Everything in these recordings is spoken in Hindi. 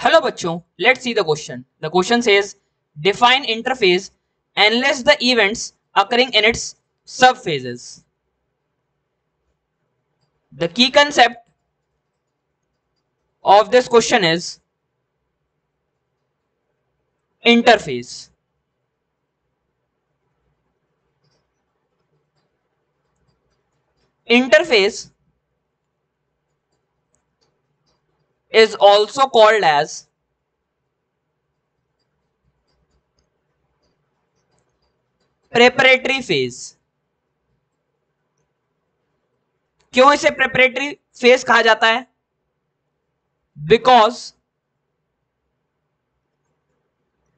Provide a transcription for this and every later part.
Hello बच्चों, let's see the question. The question says define interphase and list the events occurring in its subphases. The key concept of this question is interface. Interface is also called as preparatory phase. क्यों इसे preparatory phase कहा जाता है? Because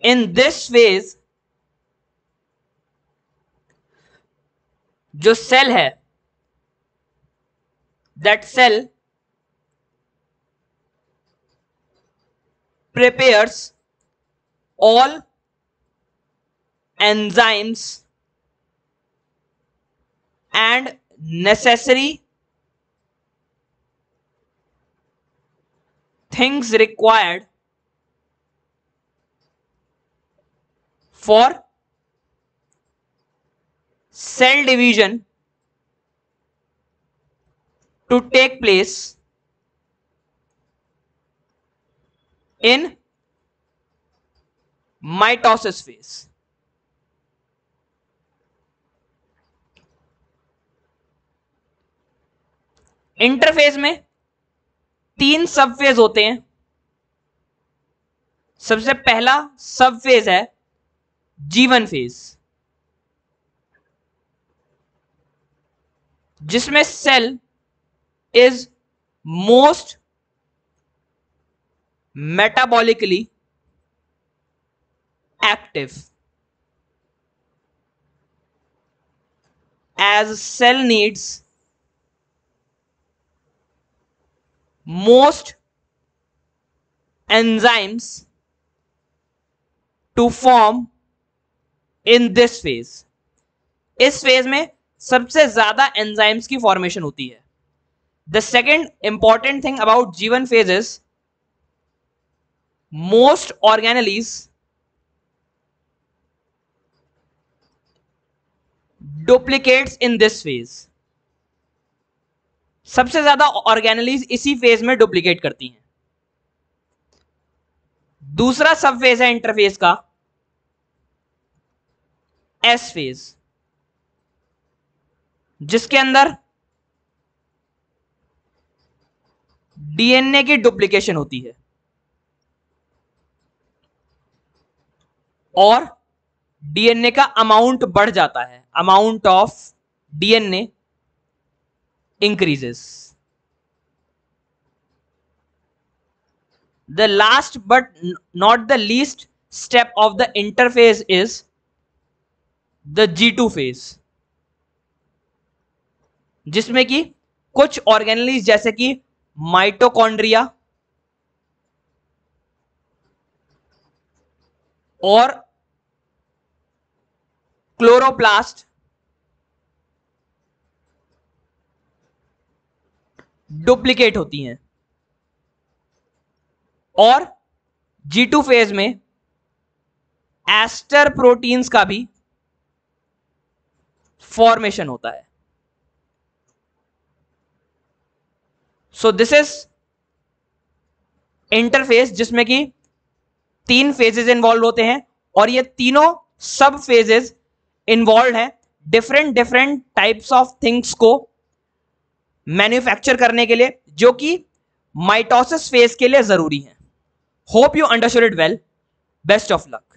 in this phase जो सेल है, that cell prepares all enzymes and necessary things required for cell division to take place in mitosis phase. Interphase में 3 सब फेज होते हैं. सबसे पहला सब फेज है G1 फेज, जिसमें cell is most metabolically active as cell needs most enzymes to form in this phase. इस फेज में सबसे ज्यादा एंजाइम्स की फॉर्मेशन होती है. The second important thing about G1 phase is most organelles duplicates in this phase. सबसे ज्यादा ऑर्गेनेलीज इसी फेज में डुप्लीकेट करती हैं. दूसरा सब फेज है इंटरफेज का एस फेज, जिसके अंदर डीएनए की डुप्लीकेशन होती है और डीएनए का अमाउंट बढ़ जाता है. Amount of DNA increases. The last but not the least step of the interphase is the G2 phase, जिसमें कि कुछ ऑर्गेनेलीज जैसे कि माइटोकॉन्ड्रिया और क्लोरोप्लास्ट डुप्लीकेट होती हैं और G2 फेज में एस्टर प्रोटीन्स का भी फॉर्मेशन होता है. सो दिस इज इंटरफेस, जिसमें कि 3 फेजेस इन्वॉल्व होते हैं और ये तीनों सब फेजेस इन्वॉल्व हैं डिफरेंट टाइप्स ऑफ थिंग्स को मैन्युफैक्चर करने के लिए, जो कि माइटोसिस फेज के लिए जरूरी है. Hope you understood it well. Best of luck.